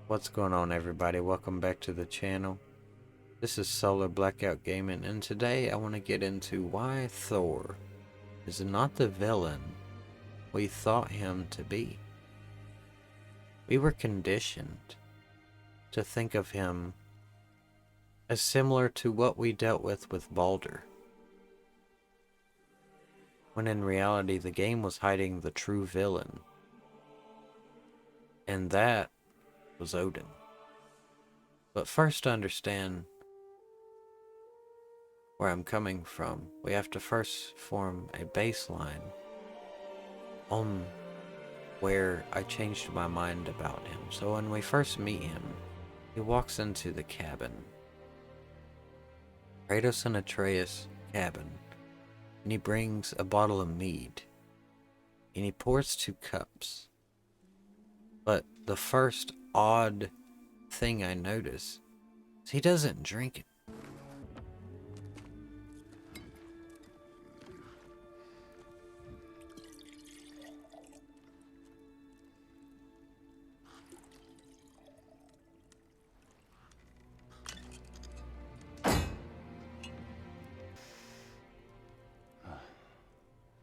What's going on, everybody? Welcome back to the channel. This is Solar Blackout Gaming, and today I want to get into why Thor is not the villain we thought him to be. We were conditioned to think of him as similar to what we dealt with Baldur, when in reality the game was hiding the true villain, and that was Odin. But first, to understand where I'm coming from, we have to first form a baseline on where I changed my mind about him. So when we first meet him, he walks into the cabin, Kratos and Atreus' cabin, and he brings a bottle of mead, and he pours 2 cups. But the first odd thing I notice is he doesn't drink it.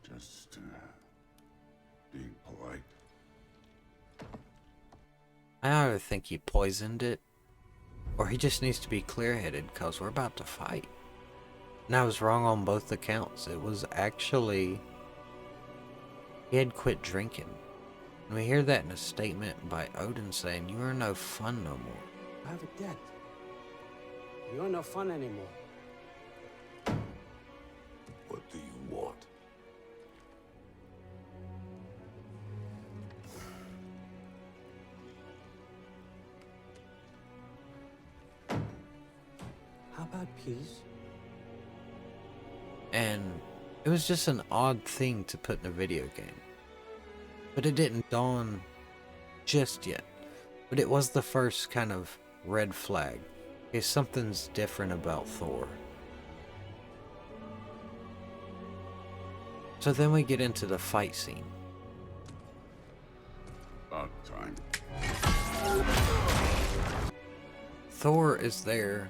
Just being polite. I either think he poisoned it, or he just needs to be clear-headed because we're about to fight. And I was wrong on both accounts. It was actually, he had quit drinking. And we hear that in a statement by Odin saying, "You are no fun no more." I have a debt. You're no fun anymore. What do you want? How about peace? And it was just an odd thing to put in a video game. But it didn't dawn just yet. But it was the first kind of red flag. Okay, something's different about Thor. So then we get into the fight scene. About time. Thor is there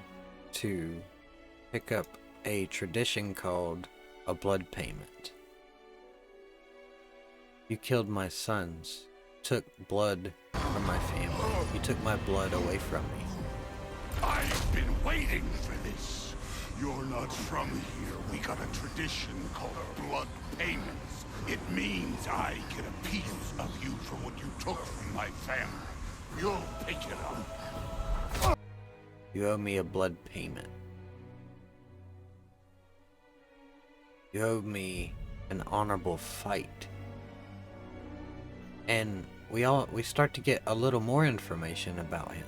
to pick up a tradition called a blood payment. You killed my sons, took blood from my family. You took my blood away from me. I've been waiting for this. You're not from here. We got a tradition called blood payments. It means I get a piece of you for what you took from my family. You'll pick it up. You owe me a blood payment. You owe me an honorable fight. And we start to get a little more information about him.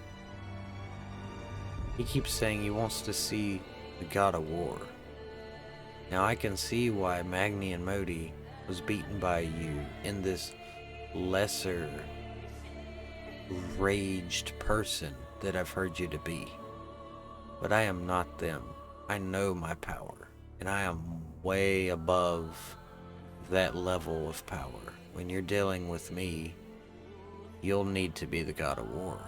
He keeps saying he wants to see the god of war. Now I can see why Magni and Modi was beaten by you in this lesser raged person that I've heard you to be. But I am not them. I know my power, and I am way above that level of power. When you're dealing with me, you'll need to be the god of war.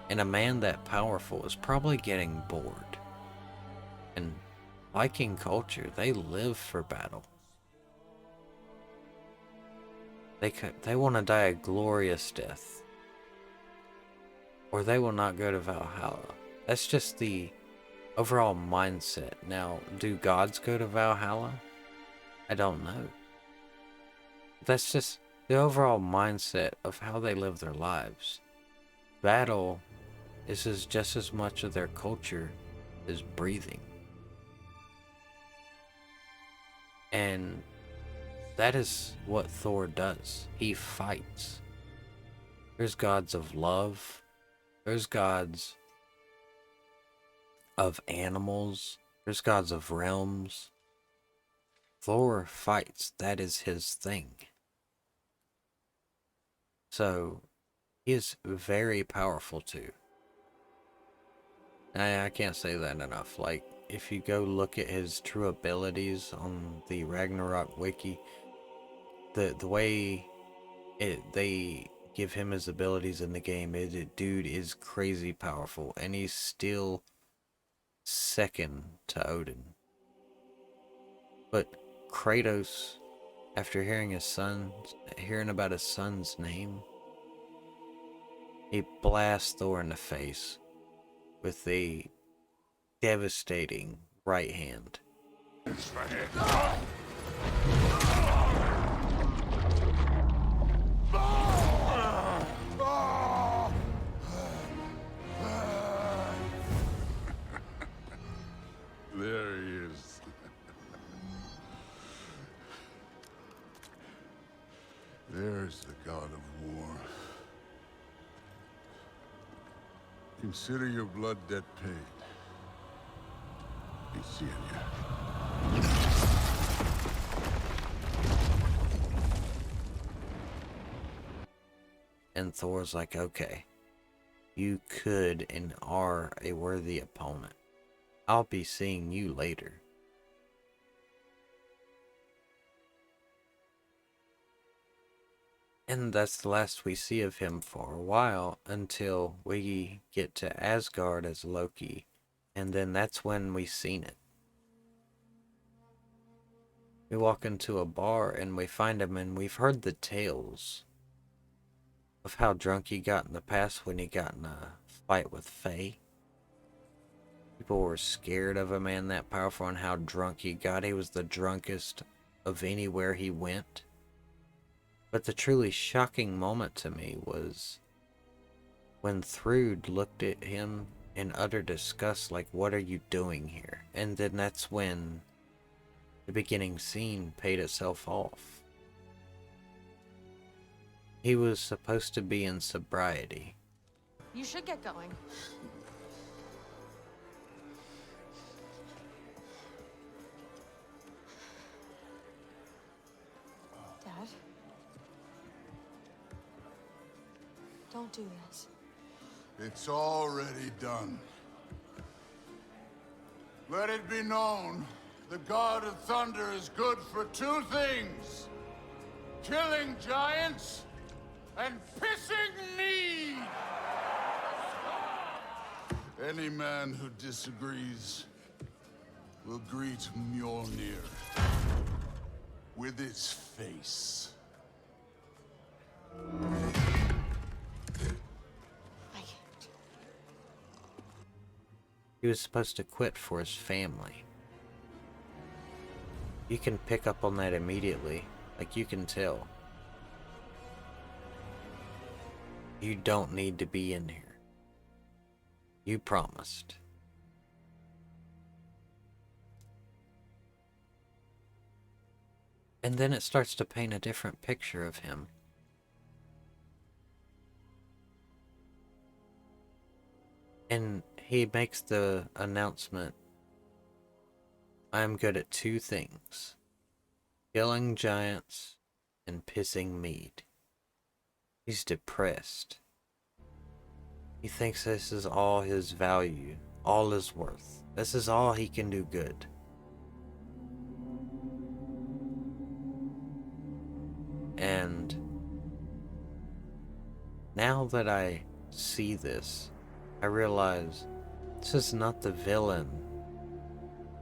And a man that powerful is probably getting bored. And Viking culture, they live for battle. They want to die a glorious death, or they will not go to Valhalla. That's just the overall mindset. Now, do gods go to Valhalla? I don't know. That's just the overall mindset of how they live their lives. Battle is just as much of their culture as breathing. And that is what Thor does. He fights. There's gods of love. There's gods of animals. There's gods of realms. Thor fights. That is his thing. So, he is very powerful too. I can't say that enough. Like, if you go look at his true abilities on the Ragnarok wiki, the way they give him his abilities in the game, dude is crazy powerful, and he's still second to Odin. But Kratos, after hearing about his son's name, he blasts Thor in the face with a devastating right hand. There he is. There's the god of war. Consider your blood debt paid. Be seeing you. And Thor's like, okay, you could and are a worthy opponent. I'll be seeing you later. And that's the last we see of him for a while, until we get to Asgard as Loki, and then that's when we seen it. We walk into a bar and we find him, and we've heard the tales of how drunk he got in the past when he got in a fight with Faye. People were scared of a man that powerful and how drunk he got. He was the drunkest of anywhere he went. But the truly shocking moment to me was when Thrud looked at him in utter disgust, like, what are you doing here? And then that's when the beginning scene paid itself off. He was supposed to be in sobriety. You should get going. Dad? Don't do this. It's already done. Let it be known, the god of thunder is good for two things: killing giants and pissing me! Any man who disagrees will greet Mjolnir with its face. I can't. He was supposed to quit for his family. You can pick up on that immediately. Like, you can tell. You don't need to be in here. You promised. And then it starts to paint a different picture of him. And he makes the announcement, I'm good at two things: killing giants and pissing mead. He's depressed. He thinks this is all his value, all his worth. This is all he can do good. And now that I see this, I realize this is not the villain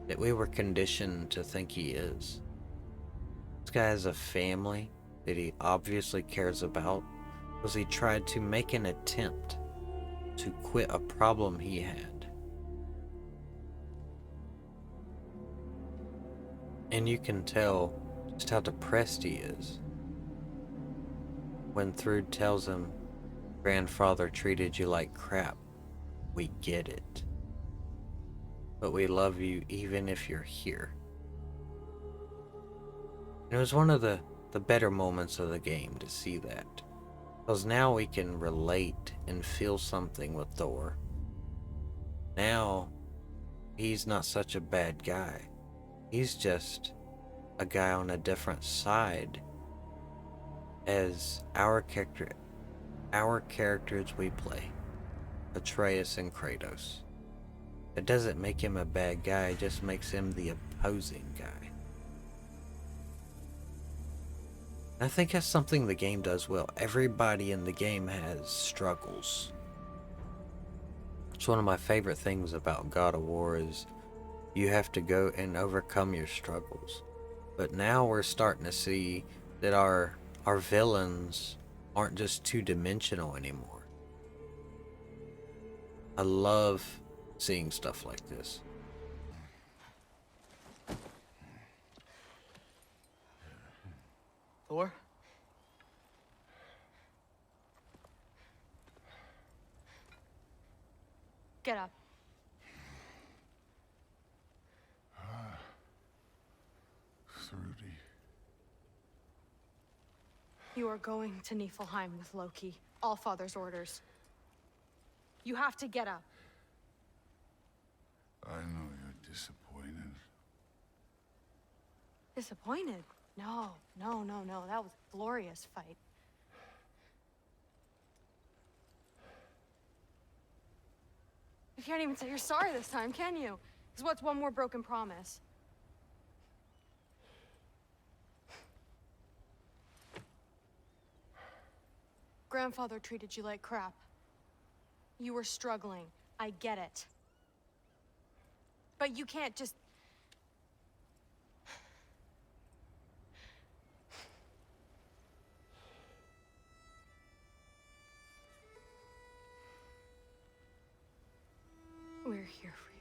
that we were conditioned to think he is. This guy has a family that he obviously cares about, because he tried to make an attempt to quit a problem he had. And you can tell just how depressed he is when Thrud tells him, grandfather treated you like crap. We get it. But we love you even if you're here. And it was one of the better moments of the game to see that. Because now we can relate and feel something with Thor. Now, he's not such a bad guy. He's just a guy on a different side as our characters we play. Atreus and Kratos. It doesn't make him a bad guy, it just makes him the opposing guy. I think that's something the game does well. Everybody in the game has struggles. It's one of my favorite things about God of War is you have to go and overcome your struggles. But now we're starting to see that our villains aren't just two-dimensional anymore. I love seeing stuff like this. Thor? Get up. Thrudy. You are going to Niflheim with Loki. Allfather's orders. You have to get up. I know you're disappointed. Disappointed? No. That was a glorious fight. You can't even say you're sorry this time, can you? Because what's one more broken promise? Grandfather treated you like crap. You were struggling. I get it. But you can't just... We're here for you.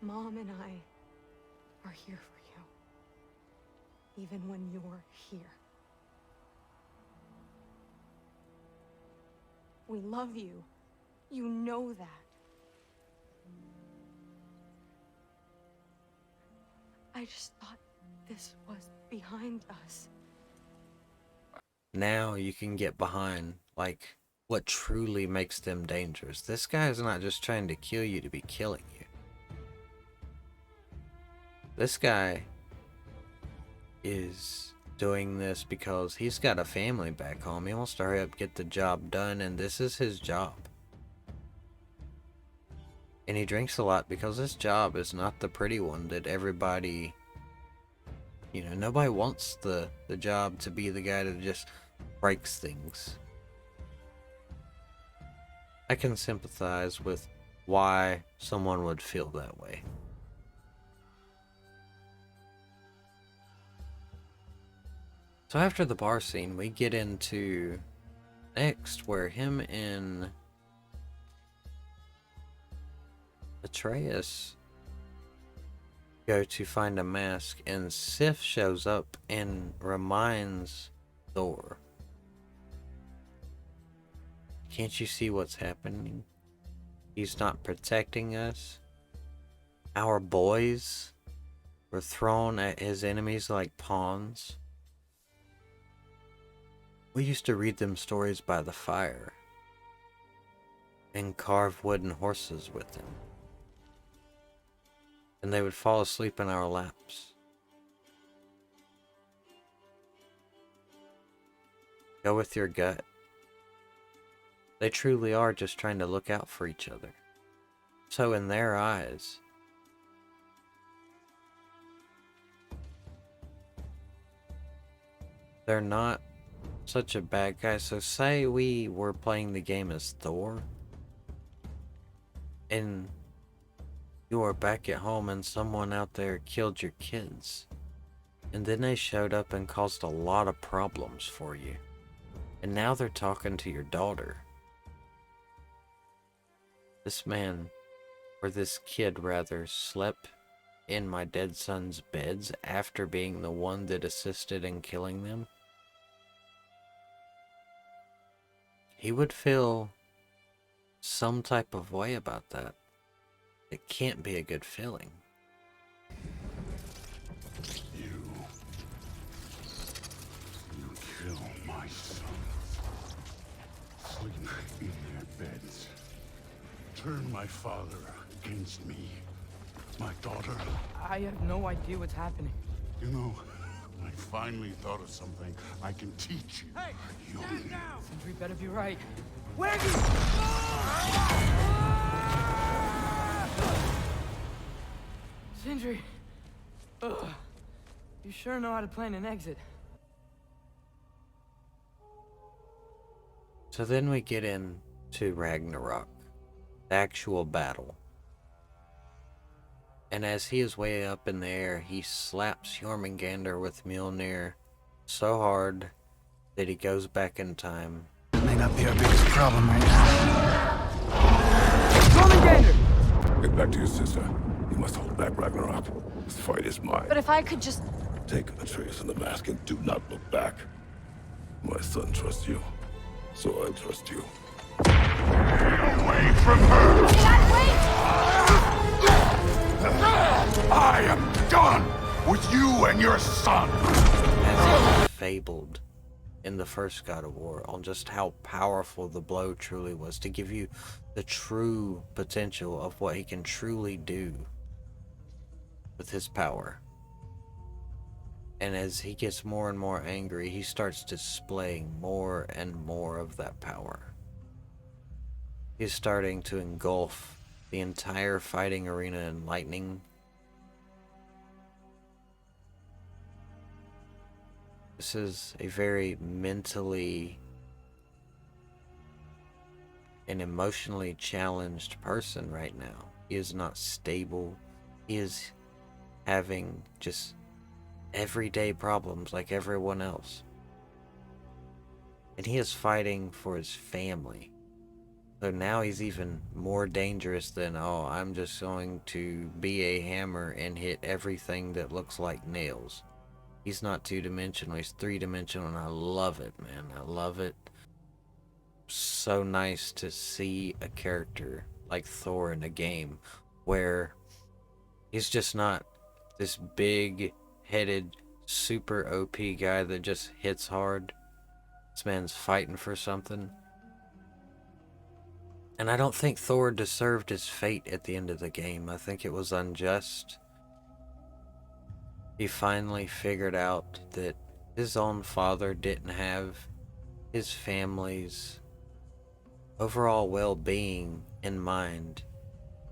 Mom and I are here for you. Even when you're here. We love you. You know that. I just thought this was behind us. Now you can get behind, like, what truly makes them dangerous. This guy is not just trying to kill you to be killing you. This guy is doing this because he's got a family back home. He wants to hurry up, get the job done, and this is his job. And he drinks a lot because this job is not the pretty one that everybody, you know, nobody wants the job to be the guy that just breaks things. I can sympathize with why someone would feel that way. So after the bar scene, we get into next where him and Atreus go to find a mask, and Sif shows up and reminds Thor, can't you see what's happening? He's not protecting us. Our boys were thrown at his enemies like pawns. We used to read them stories by the fire and carve wooden horses with them. And they would fall asleep in our laps. Go with your gut. They truly are just trying to look out for each other. So in their eyes, they're not such a bad guy. So say we were playing the game as Thor, and you were back at home and someone out there killed your kids, and then they showed up and caused a lot of problems for you, and now they're talking to your daughter. This man, or this kid rather, slept in my dead son's beds after being the one that assisted in killing them. He would feel some type of way about that. It can't be a good feeling. You kill my sons. Sleep in their beds. Turn my father against me. My daughter. I have no idea what's happening. You know, I finally thought of something I can teach you. Hey, young. stand down! Sindri better be right. Where are you? Sindri. Ugh. You sure know how to plan an exit. So then we get into Ragnarok, the actual battle. And as he is way up in the air, he slaps Jormungandr with Mjolnir so hard that he goes back in time. May not be our biggest problem right now. Jormungandr! Get back to your sister. You must hold back Ragnarok. This fight is mine. But if I could just... Take Atreus and the mask and do not look back. My son trusts you, so I trust you. Away from her! Dad, wait! I am done with you and your son! As he fabled in the first God of War on just how powerful the blow truly was to give you the true potential of what he can truly do with his power. And as he gets more and more angry, he starts displaying more and more of that power. He's starting to engulf the entire fighting arena in lightning. This is a very mentally and emotionally challenged person right now. He is not stable. He is having just everyday problems like everyone else. And he is fighting for his family. So now he's even more dangerous than, oh, I'm just going to be a hammer and hit everything that looks like nails. He's not two-dimensional, he's three-dimensional, and I love it, man. I love it. So nice to see a character like Thor in a game where he's just not this big-headed, super OP guy that just hits hard. This man's fighting for something. And I don't think Thor deserved his fate at the end of the game. I think it was unjust. He finally figured out that his own father didn't have his family's overall well-being in mind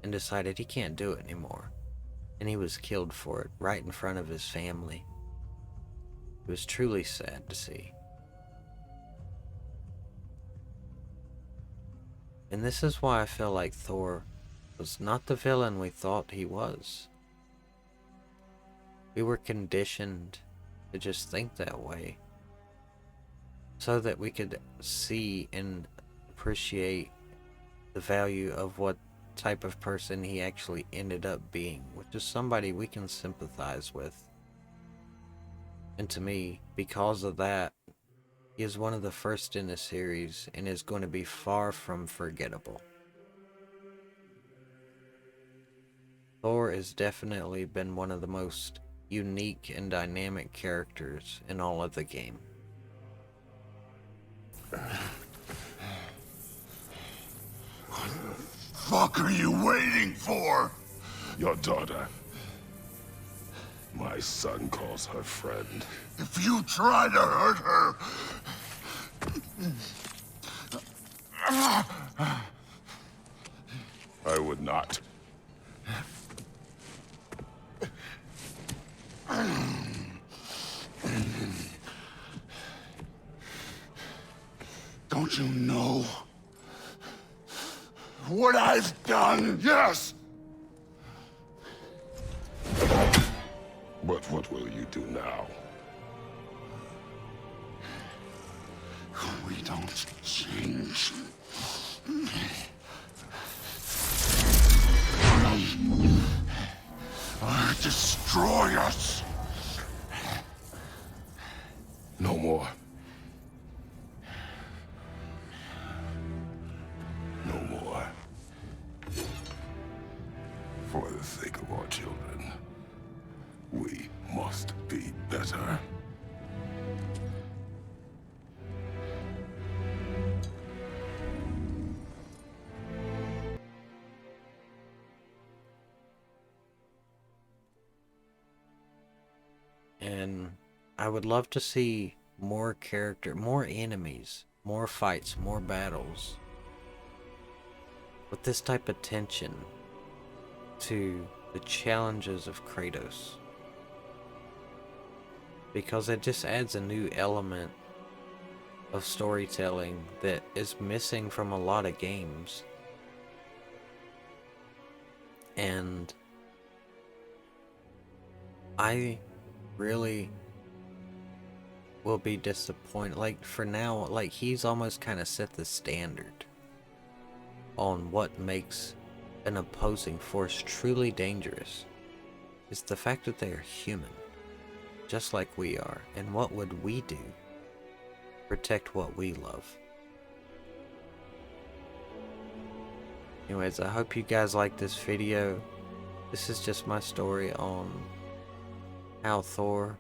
and decided he can't do it anymore. And he was killed for it right in front of his family. It was truly sad to see. And this is why I feel like Thor was not the villain we thought he was. We were conditioned to just think that way so that we could see and appreciate the value of what type of person he actually ended up being, which is somebody we can sympathize with. And to me, because of that, he is one of the first in the series and is going to be far from forgettable. Thor has definitely been one of the most unique and dynamic characters in all of the game. What the fuck are you waiting for? Your daughter. My son calls her friend. If you try to hurt her... I would not. Don't you know what I've done? Yes! But what will you do now? We don't change. Or destroy us. No more. No more. For the sake of our children, we must be better. And I would love to see more more enemies, more fights, more battles. With this type of tension to the challenges of Kratos. because it just adds a new element of storytelling that is missing from a lot of games. And I really will be disappointed. Like, for now, like, he's almost kind of set the standard on what makes an opposing force truly dangerous. It's the fact that they are human, just like we are. And what would we do? Protect what we love. Anyways, I hope you guys like this video. This is just my story on how Thor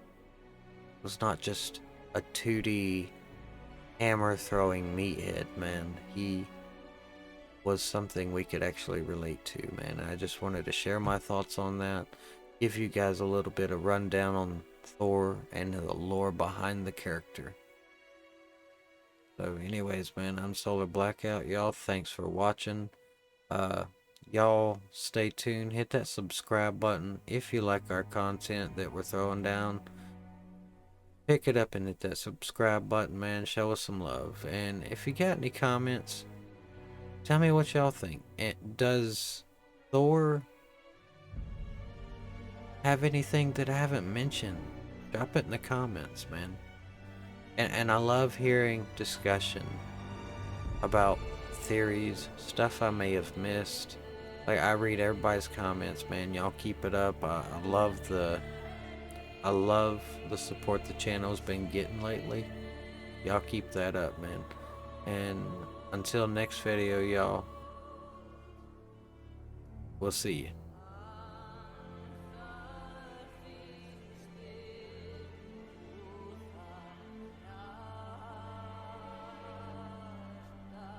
was not just a 2D hammer throwing meathead, man. He was something we could actually relate to, man. I just wanted to share my thoughts on that, give you guys a little bit of rundown on Thor and the lore behind the character. So anyways, man, I'm Solar Blackout, y'all. Thanks for watching. Y'all stay tuned, hit that subscribe button if you like our content that we're throwing down. Pick it up and hit that subscribe button, man. Show us some love. And if you got any comments, tell me what y'all think. Does Thor have anything that I haven't mentioned? Drop it in the comments, man. And I love hearing discussion about theories, stuff I may have missed. Like, I read everybody's comments, man. Y'all keep it up. I love the support the channel's been getting lately. Y'all keep that up, man. And until next video, y'all, we'll see you.